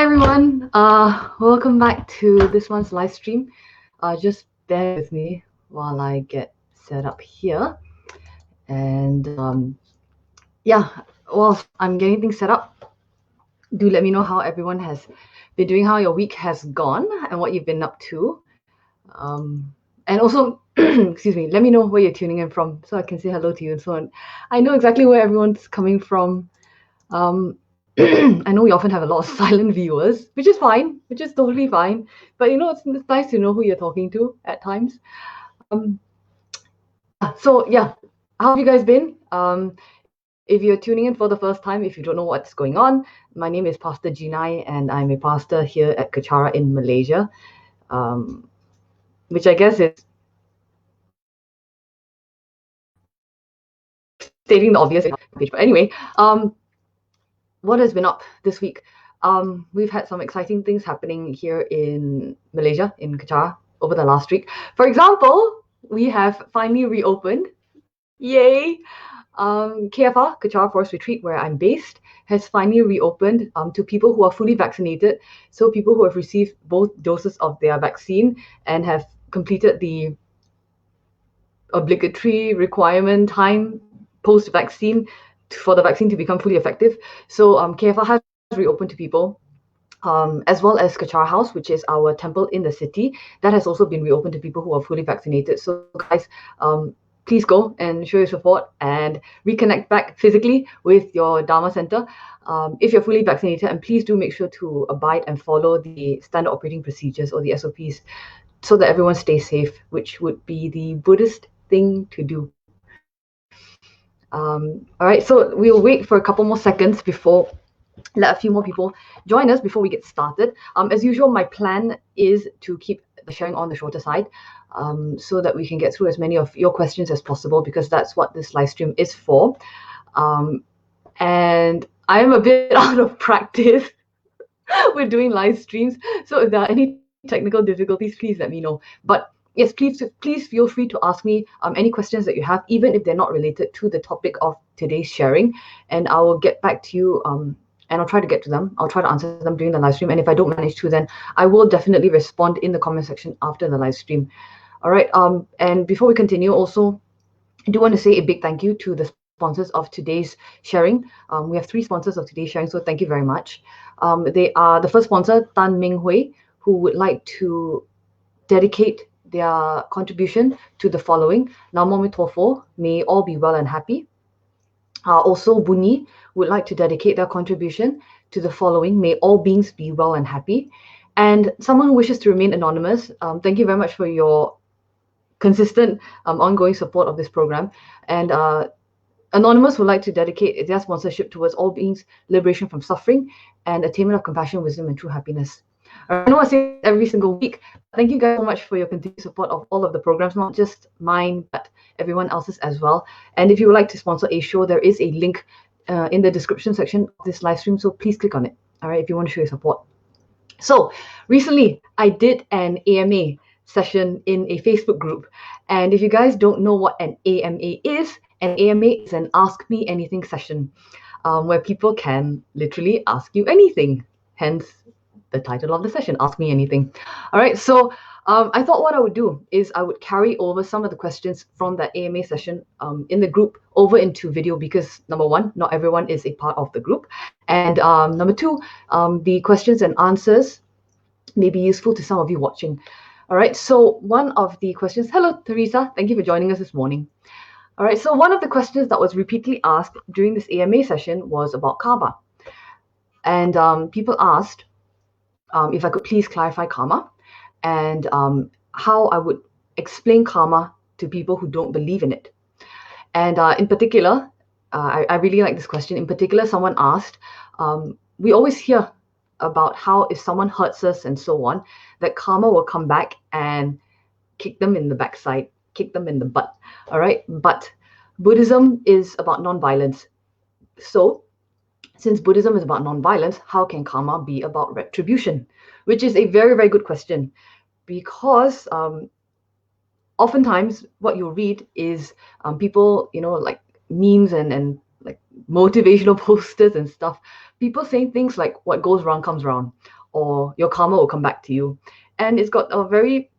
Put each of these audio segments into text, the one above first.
Hi everyone, welcome back to this month's live stream. Just bear with me while I get set up here. And yeah, whilst I'm getting things set up, do let me know how everyone has been doing, how your week has gone, and what you've been up to. And also, excuse me, let me know where you're tuning in from so I can say hello to you and so on. I know exactly where everyone's coming from. I know we often have a lot of silent viewers, which is fine, which is totally fine. But it's nice to know who you're talking to at times. So yeah, how have you guys been? If you're tuning in for the first time, if you don't know what's going on, my name is Pastor Jinai, and I'm a pastor here at Kechara in Malaysia, which I guess is stating the obvious. But anyway, what has been up this week? We've had some exciting things happening here in Malaysia, in Kechara, over the last week. For example, we have finally reopened. Yay! KFR, Kechara Forest Retreat, where I'm based, has finally reopened to people who are fully vaccinated. So people who have received both doses of their vaccine and have completed the obligatory requirement time post-vaccine for the vaccine to become fully effective. So KFR has reopened to people. As well as Kechara House, which is our temple in the city, that has also been reopened to people who are fully vaccinated. So guys, please go and show your support and reconnect back physically with your Dharma center if you're fully vaccinated. And please do make sure to abide and follow the standard operating procedures, or the SOPs, so that everyone stays safe, which would be the Buddhist thing to do. All right, so we'll wait for a couple more seconds before let a few more people join us before we get started. As usual, my plan is to keep the sharing on the shorter side, so that we can get through as many of your questions as possible, because that's what this live stream is for. And I'm a bit out of practice with doing live streams, so if there are any technical difficulties, please let me know. But yes, please feel free to ask me any questions that you have, even if they're not related to the topic of today's sharing, and I will get back to you. And I'll try to get to them. I'll try to answer them during the live stream. And if I don't manage to, then I will definitely respond in the comment section after the live stream. All right. And before we continue, also, I do want to say a big thank you to the sponsors of today's sharing. We have 3 sponsors of today's sharing, so thank you very much. They are the first sponsor, Tan Ming Hui, who would like to dedicate their contribution to the following: Namo Amituofo, may all be well and happy. Also, Buni would like to dedicate their contribution to the following: may all beings be well and happy. And someone who wishes to remain anonymous, thank you very much for your consistent ongoing support of this program. And Anonymous would like to dedicate their sponsorship towards all beings' liberation from suffering and attainment of compassion, wisdom, and true happiness. I know I say every single week. Thank you guys so much for your continued support of all of the programs, not just mine, but everyone else's as well. And if you would like to sponsor a show, there is a link in the description section of this live stream, so please click on it, all right, if you want to show your support. So recently, I did an AMA session in a Facebook group. And if you guys don't know what an AMA is, an AMA is an Ask Me Anything session, where people can literally ask you anything. Hence the title of the session, Ask Me Anything. All right, so I thought what I would do is I would carry over some of the questions from that AMA session in the group over into video, because number one, not everyone is a part of the group. And number two, the questions and answers may be useful to some of you watching. All right, so one of the questions, hello, Teresa, thank you for joining us this morning. All right, so one of the questions that was repeatedly asked during this AMA session was about karma. And people asked if I could please clarify karma, and how I would explain karma to people who don't believe in it. And in particular, I really like this question. In particular, someone asked, we always hear about how if someone hurts us and so on, that karma will come back and kick them in the backside, kick them in the butt. All right, but Buddhism is about non-violence. So since Buddhism is about non-violence, how can karma be about retribution? Which is a very, very good question, because oftentimes what you'll read is people, like memes and like motivational posters and stuff, people saying things like what goes around comes around, or your karma will come back to you. And it's got a very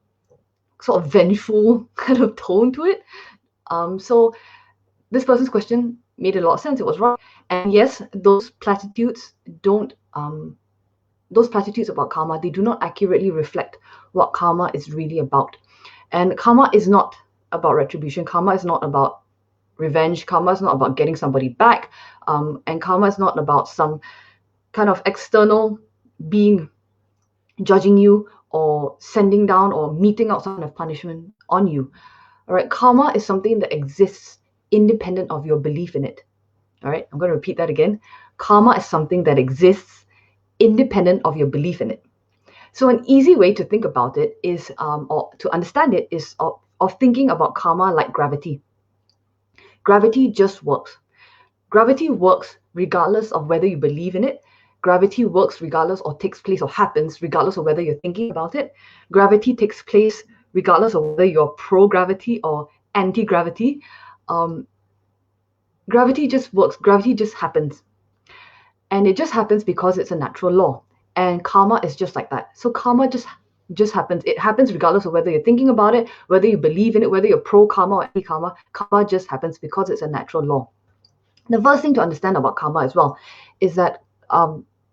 sort of vengeful kind of tone to it. So this person's question made a lot of sense. It was right. And yes, those platitudes about karma, they do not accurately reflect what karma is really about. And karma is not about retribution. Karma is not about revenge. Karma is not about getting somebody back. And karma is not about some kind of external being judging you or sending down or meting out some kind of punishment on you. All right, karma is something that exists independent of your belief in it. All right, I'm going to repeat that again. Karma is something that exists independent of your belief in it. So an easy way to think about it is, or to understand it, is of thinking about karma like gravity. Gravity just works. Gravity works regardless of whether you believe in it. Gravity works regardless, or takes place or happens regardless of whether you're thinking about it. Gravity takes place regardless of whether you're pro-gravity or anti-gravity. Gravity just works. Gravity just happens. And it just happens because it's a natural law. And karma is just like that. So karma just happens. It happens regardless of whether you're thinking about it, whether you believe in it, whether you're pro-karma or anti-karma. Karma just happens because it's a natural law. The first thing to understand about karma as well is that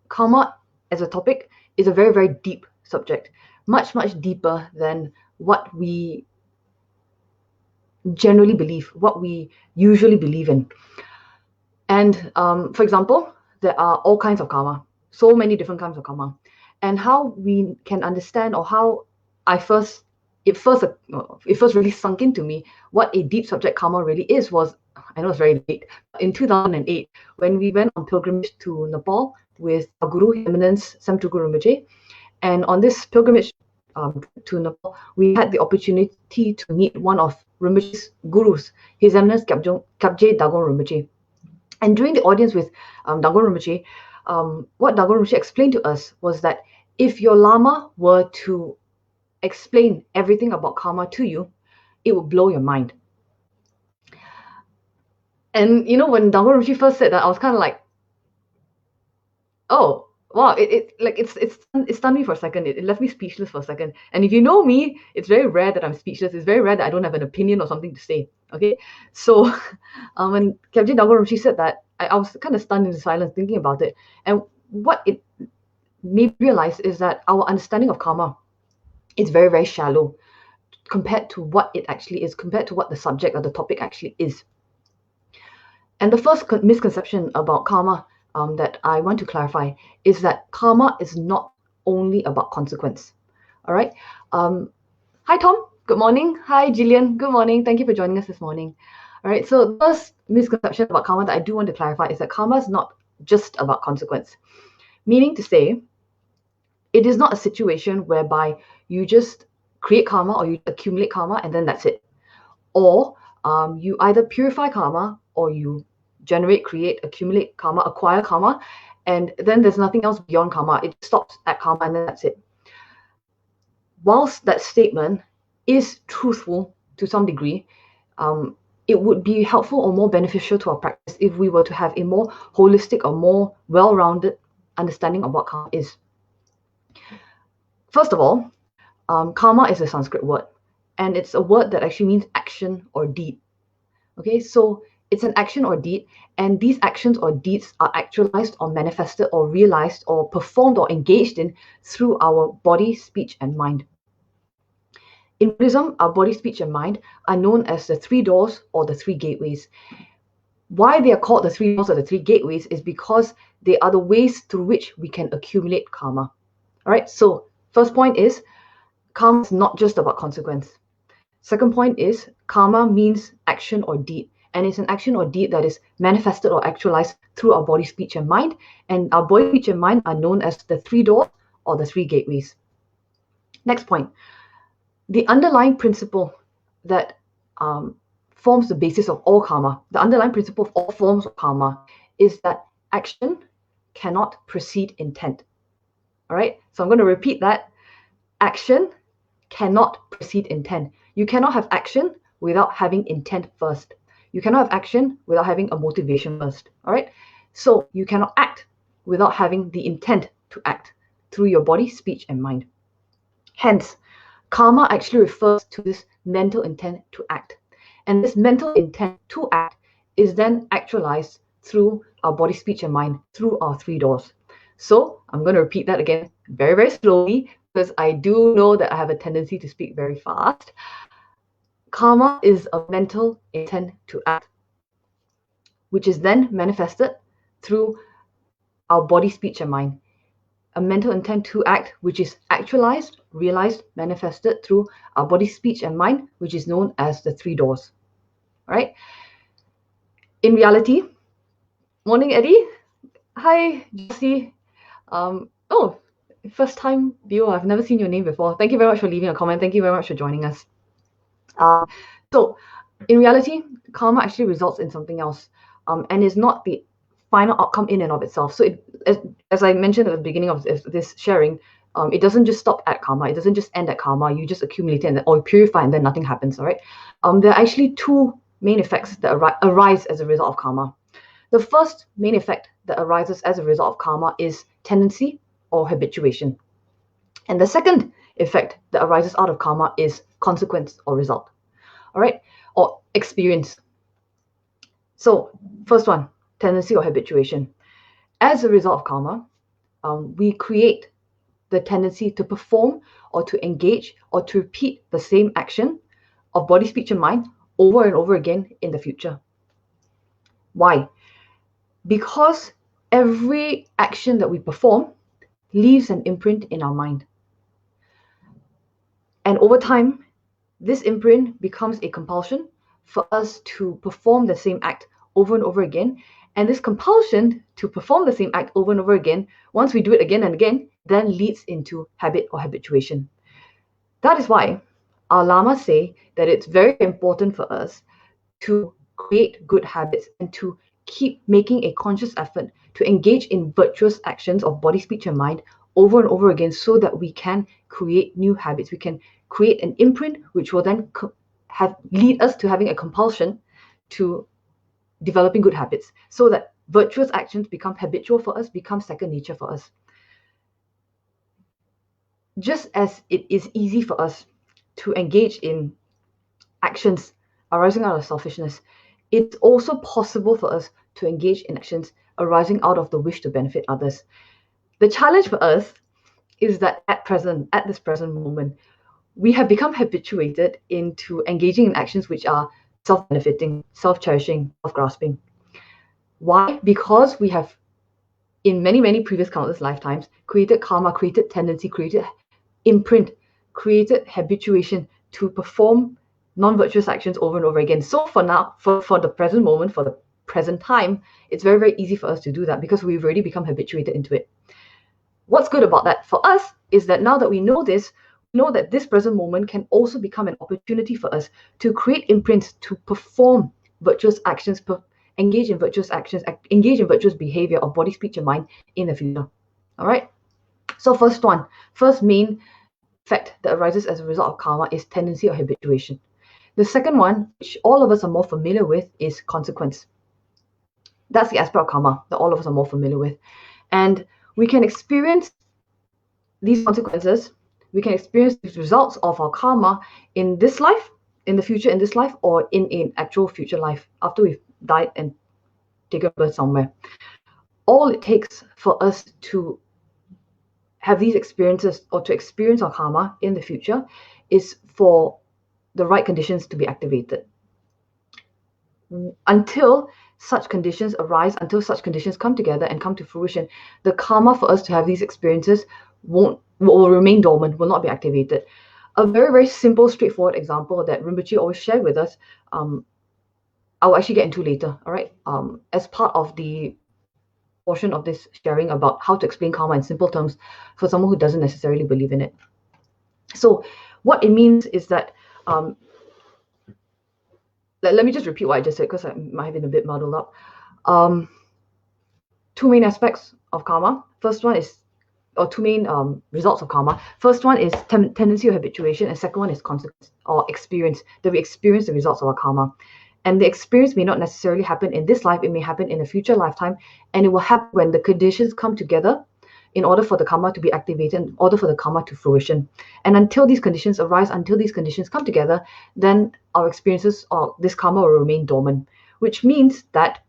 karma as a topic is a very, very deep subject, much, much deeper than what we generally believe, what we usually believe in. And for example, there are all kinds of karma, so many different kinds of karma. And how we can understand, or how it first really sunk into me what a deep subject karma really is was, I know it's very late, in 2008, when we went on pilgrimage to Nepal with our Guru, His Eminence Samtugu Rinpoche. And on this pilgrimage to Nepal, we had the opportunity to meet one of Rinpoche's gurus, His Eminence Kapje Dagon Rinpoche. And during the audience with Dagon Rinpoche, what Dagon Rinpoche explained to us was that if your Lama were to explain everything about karma to you, it would blow your mind. And you know, when Dagon Rinpoche first said that, I was kind of like, oh wow, it stunned me for a second. It left me speechless for a second. And if you know me, it's very rare that I'm speechless. It's very rare that I don't have an opinion or something to say. Okay, so when Kapje Dagon Rinpoche said that, I was kind of stunned into silence thinking about it. And what it made me realize is that our understanding of karma is very, very shallow compared to what it actually is, compared to what the subject or the topic actually is. And the first misconception about karma that I want to clarify is that karma is not only about consequence. All right. Hi, Tom. Good morning. Hi, Jillian. Good morning. Thank you for joining us this morning. All right. So the first misconception about karma that I do want to clarify is that karma is not just about consequence. Meaning to say, it is not a situation whereby you just create karma or you accumulate karma and then that's it. Or you either purify karma or you generate, create, accumulate karma, acquire karma, and then there's nothing else beyond karma. It stops at karma and then that's it. Whilst that statement is truthful to some degree, it would be helpful or more beneficial to our practice if we were to have a more holistic or more well-rounded understanding of what karma is. First of all, karma is a Sanskrit word, and it's a word that actually means action or deed. Okay, so it's an action or deed, and these actions or deeds are actualized or manifested or realized or performed or engaged in through our body, speech, and mind. In Buddhism, our body, speech, and mind are known as the three doors or the three gateways. Why they are called the three doors or the three gateways is because they are the ways through which we can accumulate karma. All right, so first point is karma is not just about consequence. Second point is karma means action or deed, and it's an action or deed that is manifested or actualized through our body, speech, and mind. And our body, speech, and mind are known as the three doors or the three gateways. Next point, the underlying principle that forms the basis of all karma, the underlying principle of all forms of karma is that action cannot precede intent. All right, so I'm going to repeat that. Action cannot precede intent. You cannot have action without having intent first. You cannot have action without having a motivation first. All right. So you cannot act without having the intent to act through your body, speech, and mind. Hence, karma actually refers to this mental intent to act. And this mental intent to act is then actualized through our body, speech, and mind, through our three doors. So I'm going to repeat that again very, very slowly, because I do know that I have a tendency to speak very fast. Karma is a mental intent to act, which is then manifested through our body, speech, and mind. A mental intent to act, which is actualized, realized, manifested through our body, speech, and mind, which is known as the three doors. All right. In reality, morning, Eddie. Hi, Jessie. Oh, first time viewer. I've never seen your name before. Thank you very much for leaving a comment. Thank you very much for joining us. So, in reality, karma actually results in something else, and is not the final outcome in and of itself. So, as I mentioned at the beginning of this sharing, it doesn't just stop at karma. It doesn't just end at karma. You just accumulate it or purify, and then nothing happens. All right. There are actually two main effects that arise as a result of karma. The first main effect that arises as a result of karma is tendency or habituation. And the second effect that arises out of karma is consequence or result. All right, or experience. So, first one, tendency or habituation. As a result of karma, we create the tendency to perform or to engage or to repeat the same action of body, speech, and mind over and over again in the future. Why? Because every action that we perform leaves an imprint in our mind. And over time, this imprint becomes a compulsion for us to perform the same act over and over again. And this compulsion to perform the same act over and over again, once we do it again and again, then leads into habit or habituation. That is why our lamas say that it's very important for us to create good habits and to keep making a conscious effort to engage in virtuous actions of body, speech, and mind over and over again, so that we can create new habits. We can create an imprint which will then lead us to having a compulsion to developing good habits, so that virtuous actions become habitual for us, become second nature for us. Just as it is easy for us to engage in actions arising out of selfishness, it's also possible for us to engage in actions arising out of the wish to benefit others. The challenge for us is that at this present moment, we have become habituated into engaging in actions which are self-benefiting, self-cherishing, self-grasping. Why? Because we have, in many, many previous countless lifetimes, created karma, created tendency, created imprint, created habituation to perform non-virtuous actions over and over again. So for now, for the present moment, for the present time, it's very, very easy for us to do that because we've already become habituated into it. What's good about that for us is that now that we know this, we know that this present moment can also become an opportunity for us to create imprints, to perform virtuous actions, engage in virtuous actions, engage in virtuous behavior of body, speech, and mind in the future. All right. So first main effect that arises as a result of karma is tendency or habituation. The second one, which all of us are more familiar with, is consequence. That's the aspect of karma that all of us are more familiar with. And we can experience these consequences, we can experience these results of our karma in this life, in the future, in this life, or in an actual future life after we've died and taken birth somewhere. All it takes for us to have these experiences or to experience our karma in the future is for the right conditions to be activated. Until such conditions arise, until such conditions come together and come to fruition, the karma for us to have these experiences will remain dormant, will not be activated. A very, very simple, straightforward example that Rinpoche always shared with us, I will actually get into later, all right? As part of the portion of this sharing about how to explain karma in simple terms for someone who doesn't necessarily believe in it. So what it means is that, let me just repeat what I just said because I might have been a bit muddled up. Two main aspects of karma. First one is, or two main results of karma. First one is tendency or habituation, and second one is consequence or experience, that we experience the results of our karma. And the experience may not necessarily happen in this life, it may happen in a future lifetime, and it will happen when the conditions come together in order for the karma to be activated, in order for the karma to fruition. And until these conditions arise, until these conditions come together, then our experiences or this karma will remain dormant, which means that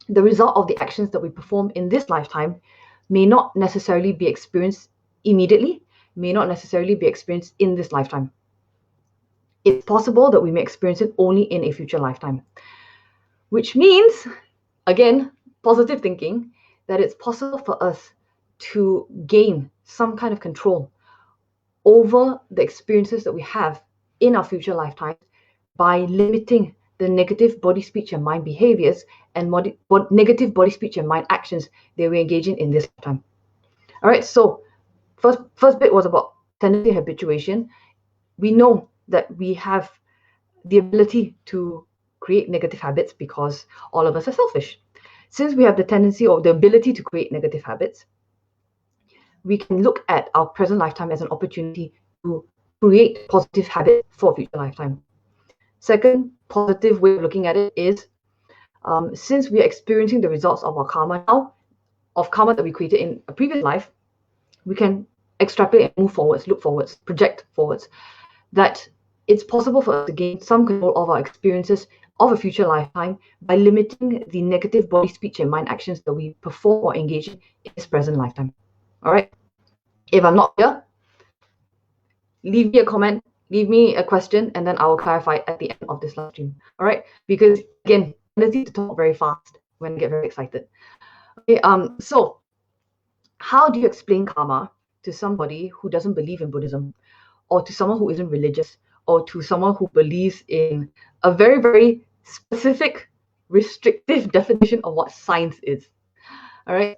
the result of the actions that we perform in this lifetime may not necessarily be experienced immediately, may not necessarily be experienced in this lifetime. It's possible that we may experience it only in a future lifetime, which means, again, positive thinking, that it's possible for us to gain some kind of control over the experiences that we have in our future lifetimes by limiting the negative body, speech, and mind behaviors and negative body, speech, and mind actions that we engage in this lifetime. All right, so first bit was about tendency habituation. We know that we have the ability to create negative habits because all of us are selfish. Since we have the tendency or the ability to create negative habits, we can look at our present lifetime as an opportunity to create positive habits for a future lifetime. Second positive way of looking at it is, since we are experiencing the results of our karma now, of karma that we created in a previous life, we can extrapolate and move forwards, look forwards, project forwards, that it's possible for us to gain some control of our experiences of a future lifetime by limiting the negative body, speech, and mind actions that we perform or engage in this present lifetime. All right. If I'm not clear, leave me a comment, leave me a question, and then I will clarify at the end of this live stream. All right. Because again, I tendency to talk very fast when I get very excited. Okay. So how do you explain karma to somebody who doesn't believe in Buddhism, or to someone who isn't religious, or to someone who believes in a very, very specific, restrictive definition of what science is? All right.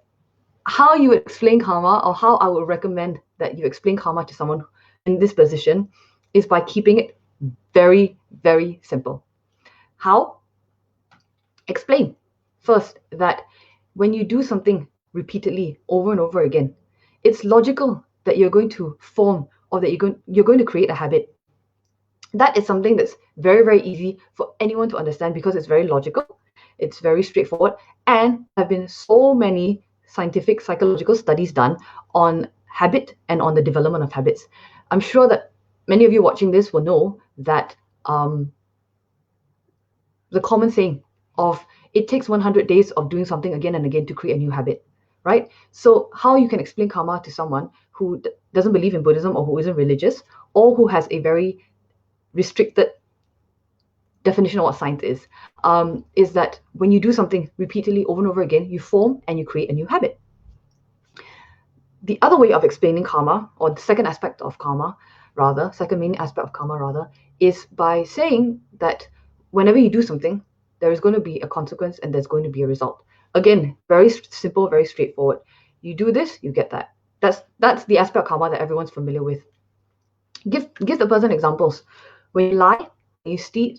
How you would explain karma, or how I would recommend that you explain karma to someone in this position, is by keeping it very, very simple. How? Explain first that when you do something repeatedly over and over again, it's logical that you're going to form, or that you're going to create a habit. That is something that's very, very easy for anyone to understand because it's very logical, it's very straightforward, and there have been so many scientific psychological studies done on habit and on the development of habits. I'm sure that many of you watching this will know that the common saying of it takes 100 days of doing something again and again to create a new habit, right? So how you can explain karma to someone who doesn't believe in Buddhism, or who isn't religious, or who has a very restricted definition of what science is that when you do something repeatedly over and over again, you form and you create a new habit. The other way of explaining karma, or the second aspect of karma, second main aspect of karma, is by saying that whenever you do something, there is going to be a consequence and there's going to be a result. Again, very simple, very straightforward. You do this, you get that. That's the aspect of karma that everyone's familiar with. Give the person examples. When you lie, you steal,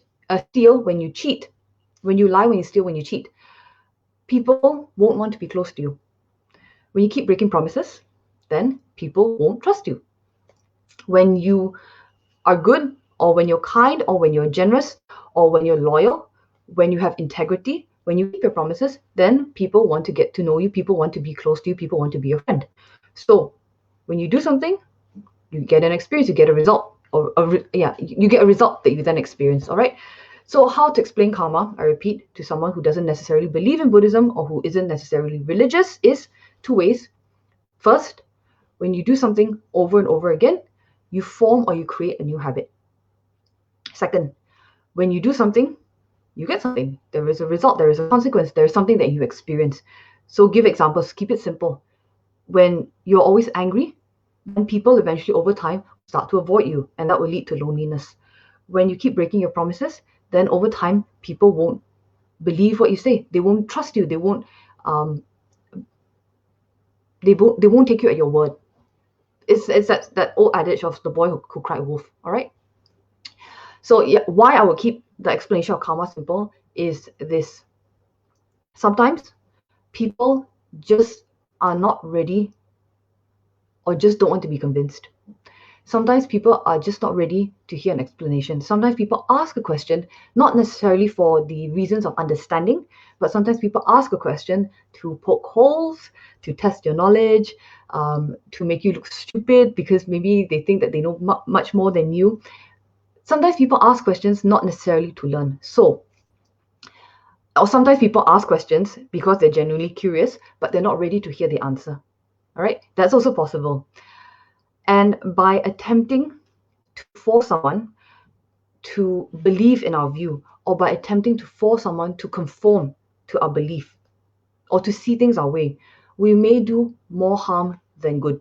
when you cheat. When you lie, when you steal, when you cheat, people won't want to be close to you. When you keep breaking promises, then people won't trust you. When you are good, or when you're kind, or when you're generous, or when you're loyal, when you have integrity, when you keep your promises, then people want to get to know you, people want to be close to you, people want to be your friend. So when you do something, you get an experience, you get a result, you get a result that you then experience. All right. So how to explain karma, I repeat, to someone who doesn't necessarily believe in Buddhism, or who isn't necessarily religious, is two ways. First, when you do something over and over again, you form or you create a new habit. Second, when you do something, you get something. There is a result, there is a consequence, there is something that you experience. So give examples, keep it simple. When you're always angry, then people eventually over time start to avoid you, and that will lead to loneliness. When you keep breaking your promises, then over time people won't believe what you say. They won't trust you. They won't take you at your word. It's that old adage of the boy who cried wolf. All right. So yeah, why I will keep the explanation of karma simple is this. Sometimes people just are not ready, or just don't want to be convinced. Sometimes people are just not ready to hear an explanation. Sometimes people ask a question, not necessarily for the reasons of understanding, but sometimes people ask a question to poke holes, to test your knowledge, to make you look stupid because maybe they think that they know much more than you. Sometimes people ask questions not necessarily to learn. Or sometimes people ask questions because they're genuinely curious, but they're not ready to hear the answer. All right, that's also possible. And by attempting to force someone to believe in our view, or by attempting to force someone to conform to our belief, or to see things our way, we may do more harm than good.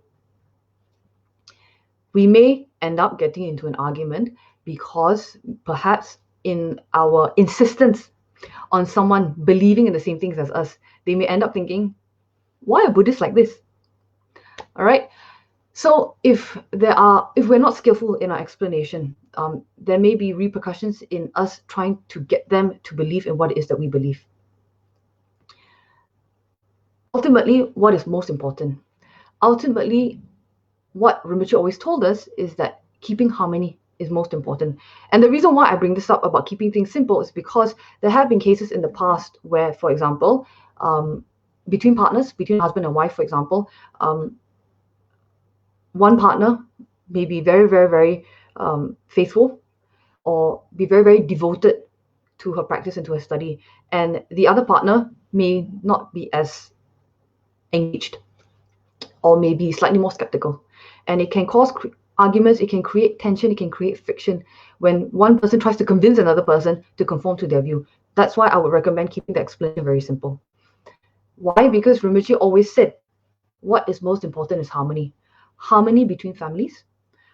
We may end up getting into an argument because perhaps in our insistence on someone believing in the same things as us, they may end up thinking, why are Buddhists like this? All right. So if we're not skillful in our explanation, there may be repercussions in us trying to get them to believe in what it is that we believe. Ultimately, what is most important? Ultimately, what Rinpoche always told us is that keeping harmony is most important. And the reason why I bring this up about keeping things simple is because there have been cases in the past where, for example, between partners, between husband and wife, for example, one partner may be very, very, very faithful or be very, very devoted to her practice and to her study, and the other partner may not be as engaged or maybe slightly more skeptical. And it can cause arguments, it can create tension, it can create friction when one person tries to convince another person to conform to their view. That's why I would recommend keeping the explanation very simple. Why? Because Rinpoche always said, what is most important is harmony. Harmony between families,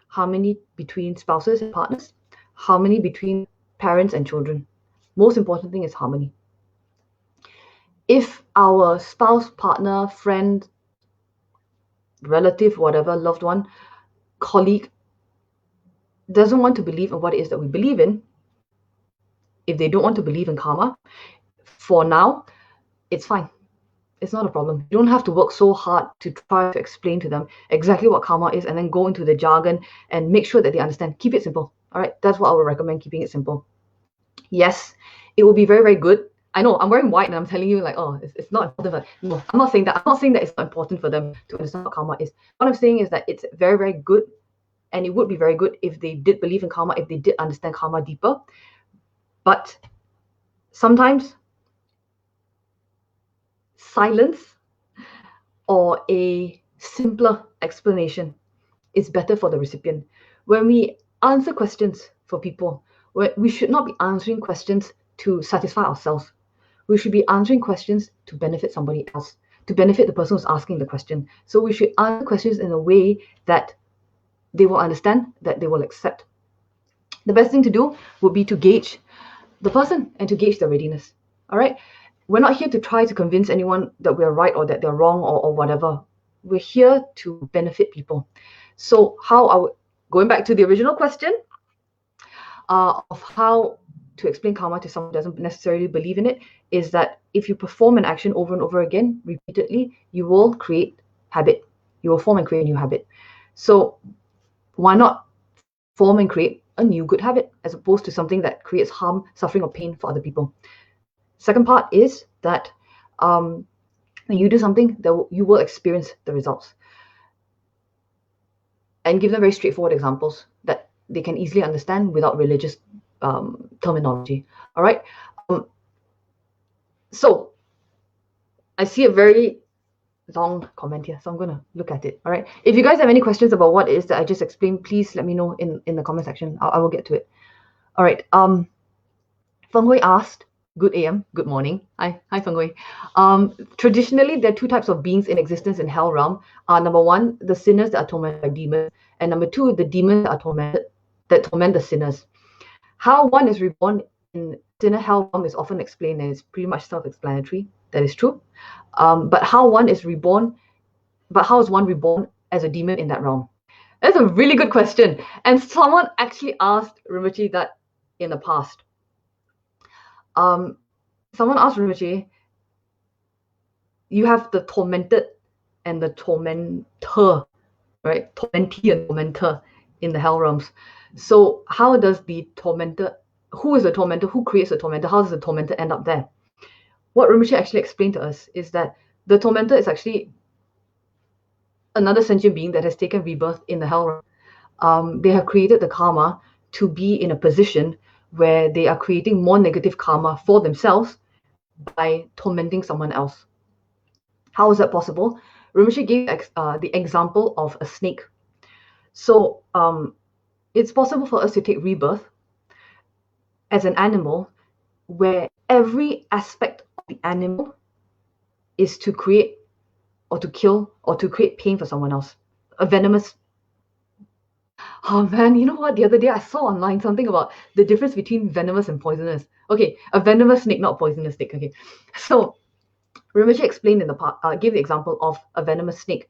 harmony between spouses and partners, harmony between parents and children. Most important thing is harmony. If our spouse, partner, friend, relative, whatever, loved one, colleague doesn't want to believe in what it is that we believe in, if they don't want to believe in karma, for now, it's fine. It's not a problem. You don't have to work so hard to try to explain to them exactly what karma is and then go into the jargon and make sure that they understand. Keep it simple. All right. That's what I would recommend, keeping it simple. Yes, it will be very, very good. I know I'm wearing white and I'm telling you like, oh, it's not important. No, I'm not saying that. I'm not saying that it's not important for them to understand what karma is. What I'm saying is that it's very, very good. And it would be very good if they did believe in karma, if they did understand karma deeper. But sometimes silence or a simpler explanation is better for the recipient. When we answer questions for people, we should not be answering questions to satisfy ourselves. We should be answering questions to benefit somebody else, to benefit the person who's asking the question. So we should answer questions in a way that they will understand, that they will accept. The best thing to do would be to gauge the person and to gauge their readiness. All right. We're not here to try to convince anyone that we're right or that they're wrong or whatever. We're here to benefit people. So going back to the original question of how to explain karma to someone who doesn't necessarily believe in it, is that if you perform an action over and over again, repeatedly, you will create habit. You will form and create a new habit. So why not form and create a new good habit as opposed to something that creates harm, suffering, or pain for other people? Second part is that when you do something, you will experience the results. And give them very straightforward examples that they can easily understand without religious terminology. All right. So I see a very long comment here, so I'm going to look at it. All right. If you guys have any questions about what it is that I just explained, please let me know in the comment section. I will get to it. All right. Feng Hui asked, good AM, good morning. Hi Feng Hui. Traditionally, there are two types of beings in existence in hell realm. Number one, the sinners that are tormented by demons, and number two, the demons that torment the sinners. How one is reborn in sinner hell realm is often explained, and it's pretty much self-explanatory. That is true. But how is one reborn as a demon in that realm? That's a really good question. And someone actually asked Rinpoche that in the past. Someone asked Rinpoche, you have the tormented and the tormentor, right? Tormentee and tormentor in the hell realms. So how does the tormentor, who is the tormentor, who creates the tormentor, how does the tormentor end up there? What Rinpoche actually explained to us is that the tormentor is actually another sentient being that has taken rebirth in the hell realm. They have created the karma to be in a position where they are creating more negative karma for themselves by tormenting someone else. How is that possible? Rinpoche gave the example of a snake. So it's possible for us to take rebirth as an animal where every aspect of the animal is to create or to kill or to create pain for someone else. A venomous. Oh man, you know what? The other day I saw online something about the difference between venomous and poisonous. Okay, a venomous snake, not poisonous snake. Okay, so Rinpoche explained in the part, gave the example of a venomous snake,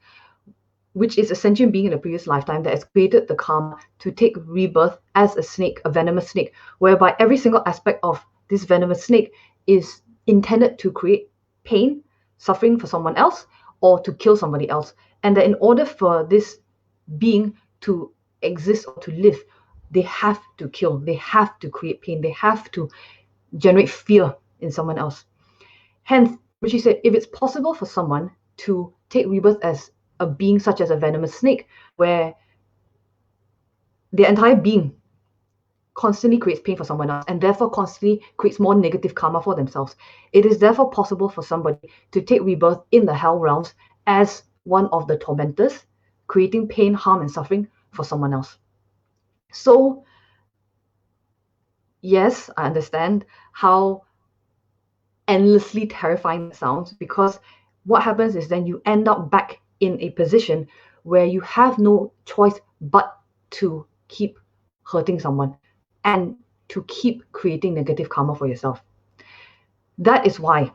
which is a sentient being in a previous lifetime that has created the karma to take rebirth as a snake, a venomous snake, whereby every single aspect of this venomous snake is intended to create pain, suffering for someone else, or to kill somebody else. And that in order for this being to exist or to live, they have to kill, they have to create pain, they have to generate fear in someone else. Hence, which he said, if it's possible for someone to take rebirth as a being such as a venomous snake, where their entire being constantly creates pain for someone else and therefore constantly creates more negative karma for themselves, it is therefore possible for somebody to take rebirth in the hell realms as one of the tormentors, creating pain, harm, and suffering for someone else. So, yes, I understand how endlessly terrifying it sounds, because what happens is then you end up back in a position where you have no choice but to keep hurting someone and to keep creating negative karma for yourself. That is why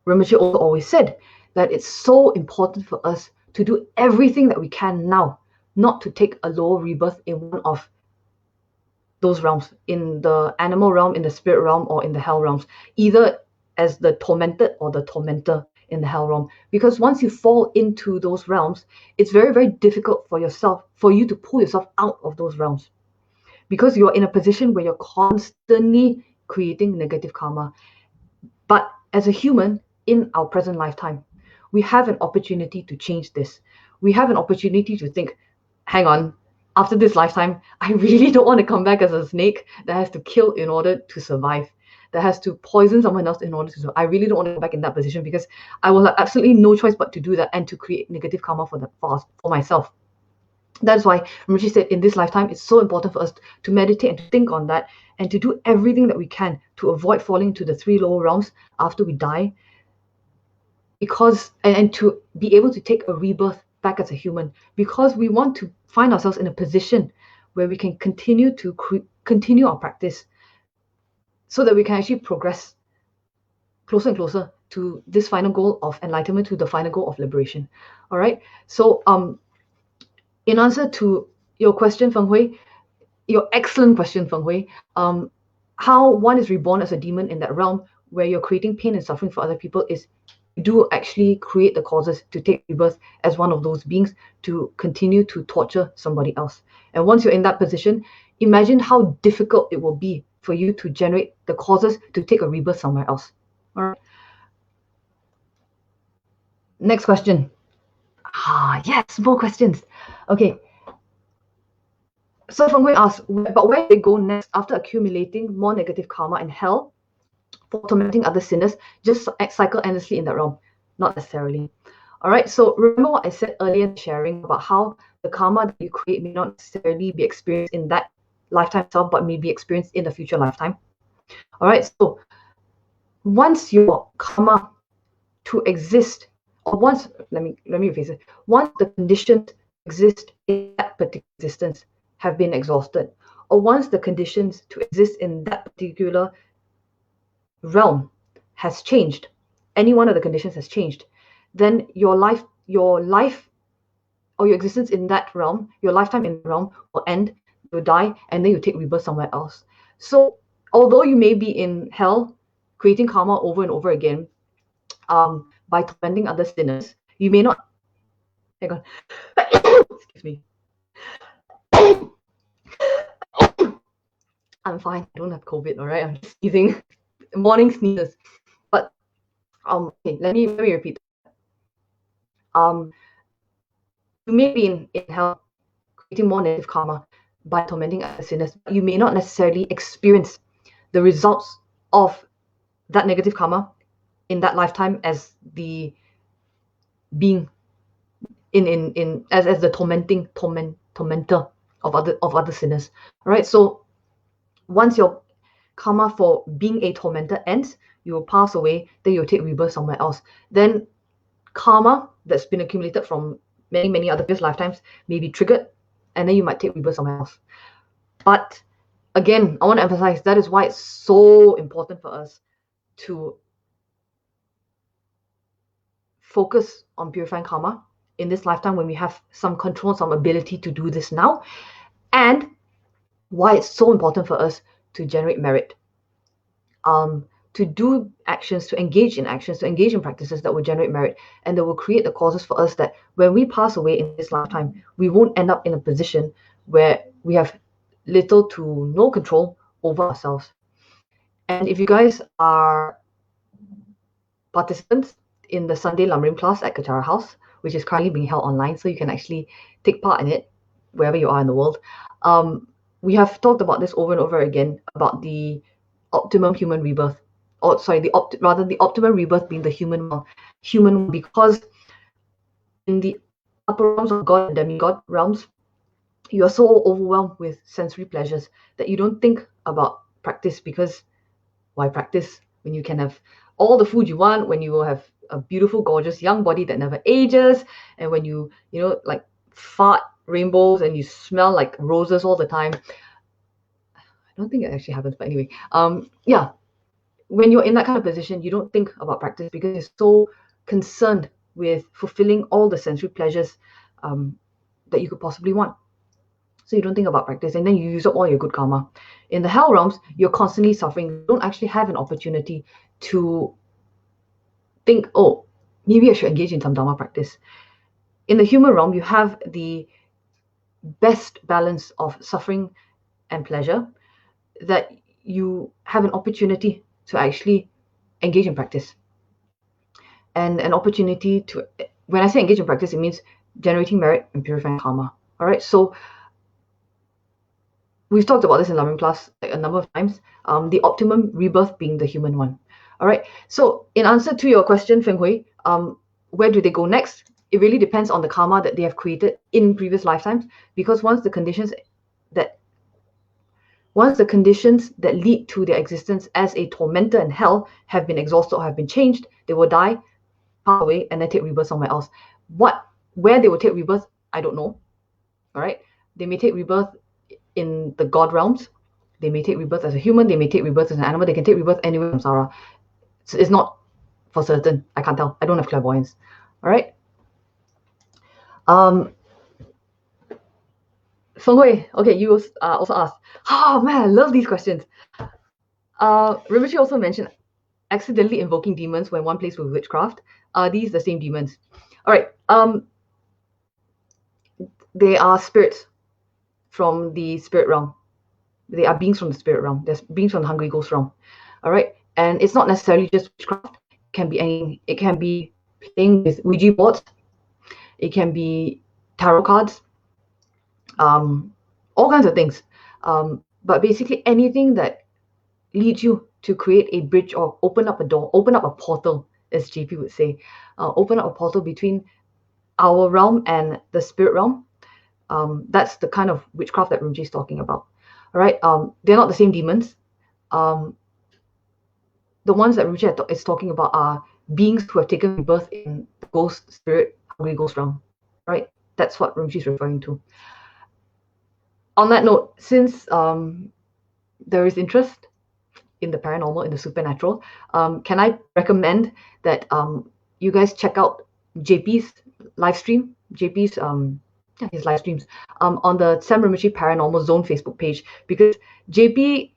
Rinpoche also always said that it's so important for us to do everything that we can now, not to take a lower rebirth in one of those realms, in the animal realm, in the spirit realm, or in the hell realms, either as the tormented or the tormentor in the hell realm. Because once you fall into those realms, it's very, very difficult for you to pull yourself out of those realms, because you're in a position where you're constantly creating negative karma. But as a human in our present lifetime, we have an opportunity to change this. We have an opportunity to think, hang on, after this lifetime, I really don't want to come back as a snake that has to kill in order to survive, that has to poison someone else in order to survive. I really don't want to go back in that position, because I will have absolutely no choice but to do that and to create negative karma for myself. That's why Rinpoche said in this lifetime, it's so important for us to meditate and to think on that and to do everything that we can to avoid falling into the three lower realms after we die, because and to be able to take a rebirth back as a human, because we want to find ourselves in a position where we can continue our practice so that we can actually progress closer and closer to this final goal of enlightenment, to the final goal of liberation. All right. So in answer to your question, Feng Hui, your excellent question, Feng Hui, how one is reborn as a demon in that realm where you're creating pain and suffering for other people is you do actually create the causes to take rebirth as one of those beings to continue to torture somebody else. And once you're in that position, imagine how difficult it will be for you to generate the causes to take a rebirth somewhere else. All right. Next question. Yes, more questions. Okay. So Feng Hui asks, but where do they go next after accumulating more negative karma in hell for tormenting other sinners? Just cycle endlessly in that realm? Not necessarily. All right, so remember what I said earlier in sharing about how the karma that you create may not necessarily be experienced in that lifetime itself, but may be experienced in the future lifetime. All right, so once your karma to exist, or once, let me rephrase it, once the conditions exist in that particular existence have been exhausted, or once the conditions to exist in that particular realm has changed, any one of the conditions has changed, then your life or your existence in that realm, your lifetime in the realm will end, you'll die, and then you take rebirth somewhere else. So although you may be in hell creating karma over and over again, by tormenting other sinners, you may not, hang on, excuse me, I'm fine. I don't have COVID, all right? I'm just sneezing. Morning sneezes. But okay, let me repeat. You may be in hell creating more negative karma by tormenting other sinners. You may not necessarily experience the results of that negative karma in that lifetime as the being as the tormentor of other sinners. All right. So once your karma for being a tormentor ends, you will pass away, then you'll take rebirth somewhere else. Then karma that's been accumulated from many other previous lifetimes may be triggered, and then you might take rebirth somewhere else. But again, I want to emphasize that is why it's so important for us to focus on purifying karma in this lifetime when we have some control, some ability to do this now, and why it's so important for us to generate merit, to do actions, to engage in practices that will generate merit and that will create the causes for us that when we pass away in this lifetime, we won't end up in a position where we have little to no control over ourselves. And if you guys are participants in the Sunday Lamrim class at Kachara House, which is currently being held online, so you can actually take part in it wherever you are in the world. We have talked about this over and over again about the optimum human rebirth, or sorry, the optimum rebirth being the human, because in the upper realms of God and demigod realms, you are so overwhelmed with sensory pleasures that you don't think about practice, because why practice when you can have all the food you want, when you will have a beautiful, gorgeous young body that never ages, and when you like fart rainbows and you smell like roses all the time. I don't think it actually happens, but anyway, yeah, when you're in that kind of position, you don't think about practice because you're so concerned with fulfilling all the sensory pleasures that you could possibly want. So you don't think about practice, and then you use up all your good karma. In the hell realms, you're constantly suffering. You don't actually have an opportunity to think, oh, maybe I should engage in some dharma practice. In the human realm, you have the best balance of suffering and pleasure, that you have an opportunity to actually engage in practice. And an opportunity to, when I say engage in practice, it means generating merit and purifying karma. All right, so we've talked about this in Lamrim class a number of times, the optimum rebirth being the human one. All right, so in answer to your question, Feng Hui, where do they go next? It really depends on the karma that they have created in previous lifetimes, because once the conditions that lead to their existence as a tormentor in hell have been exhausted or have been changed, they will die, pass away, and then take rebirth somewhere else. Where they will take rebirth, I don't know. All right, they may take rebirth in the God realms. They may take rebirth as a human. They may take rebirth as an animal. They can take rebirth anywhere from samsara. It's not for certain. I can't tell. I don't have clairvoyance. All right. Feng Hui, okay, you also asked. Oh man, I love these questions. Rinpoche also mentioned accidentally invoking demons when one plays with witchcraft. Are these the same demons? All right. They are spirits from the spirit realm. They are beings from the spirit realm. There's beings from the hungry ghost realm. All right, and it's not necessarily just witchcraft. It can be anything. It can be playing with Ouija boards. It can be tarot cards. All kinds of things. But basically anything that leads you to create a bridge or open up a door, open up a portal, as JP would say, open up a portal between our realm and the spirit realm. That's the kind of witchcraft that Rinpoche is talking about. All right, they're not the same demons. The ones that Rinpoche is talking about are beings who have taken birth in the ghost spirit, hungry ghost realm. Right, that's what Rinpoche is referring to. On that note, since there is interest in the paranormal, in the supernatural, can I recommend that you guys check out JP's live stream, his live streams on the Sam Rinpoche Paranormal Zone Facebook page, because JP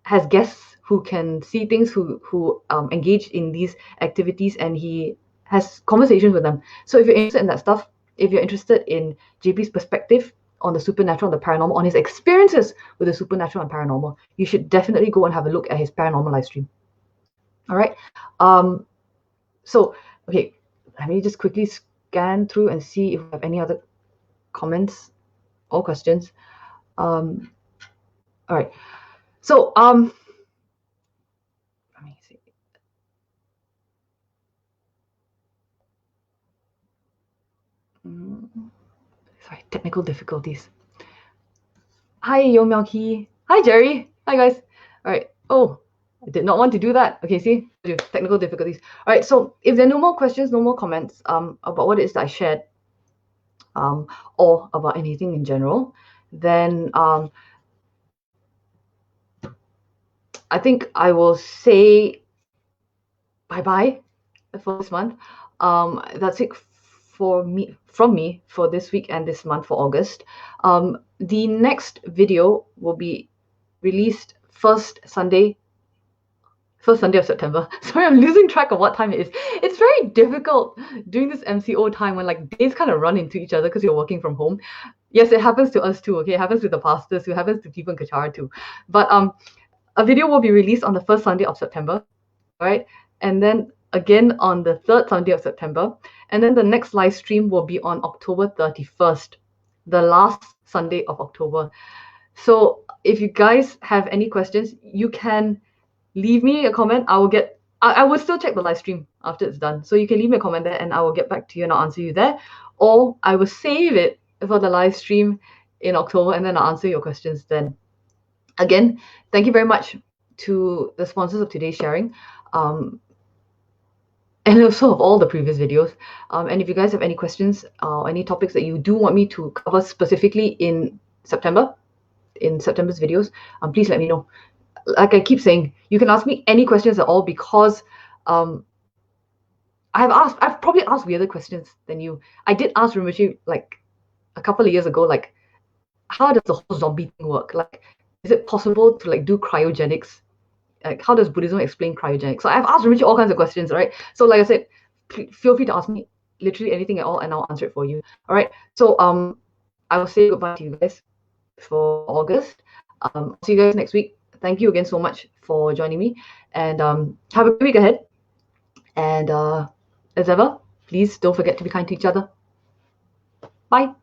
has guests who can see things, who engage in these activities, and he has conversations with them. So if you're interested in that stuff, if you're interested in JP's perspective on the supernatural and the paranormal, on his experiences with the supernatural and paranormal, you should definitely go and have a look at his paranormal live stream. All right. So, okay, let me just quickly scan through and see if we have any other comments or questions. All right. So, let me see. Sorry, technical difficulties. Hi, Yo Milky. Hi, Jerry. Hi, guys. All right. Oh, I did not want to do that. Okay, see, technical difficulties. All right. So, if there are no more questions, no more comments about what it is that I shared, or about anything in general, then I think I will say bye-bye for this month. That's it from me for this week and this month for August. The next video will be released first Sunday of September. Sorry, I'm losing track of what time it is. It's very difficult doing this MCO time when like days kind of run into each other because you're working from home. Yes, it happens to us too. Okay, it happens to the pastors, it happens to people in Qatar too. But a video will be released on the first Sunday of September, right? And then again on the third Sunday of September. And then the next live stream will be on October 31st, the last Sunday of October. So if you guys have any questions, you can leave me a comment. I will still check the live stream after it's done. So you can leave me a comment there and I will get back to you and I'll answer you there. Or I will save it for the live stream in October and then I'll answer your questions then. Again, thank you very much to the sponsors of today's sharing. And also of all the previous videos. And if you guys have any questions or any topics that you do want me to cover specifically in September's videos, please let me know. Like I keep saying, you can ask me any questions at all because I've probably asked weirder questions than you. I did ask Rinpoche like a couple of years ago, like, how does the whole zombie thing work? Like, is it possible to like do cryogenics? Like, how does Buddhism explain cryogenics? So I've asked Rinpoche all kinds of questions, right? So like I said, feel free to ask me literally anything at all and I'll answer it for you. All right. So I will say goodbye to you guys for August. I'll see you guys next week. Thank you again so much for joining me and have a good week ahead. And as ever, please don't forget to be kind to each other. Bye.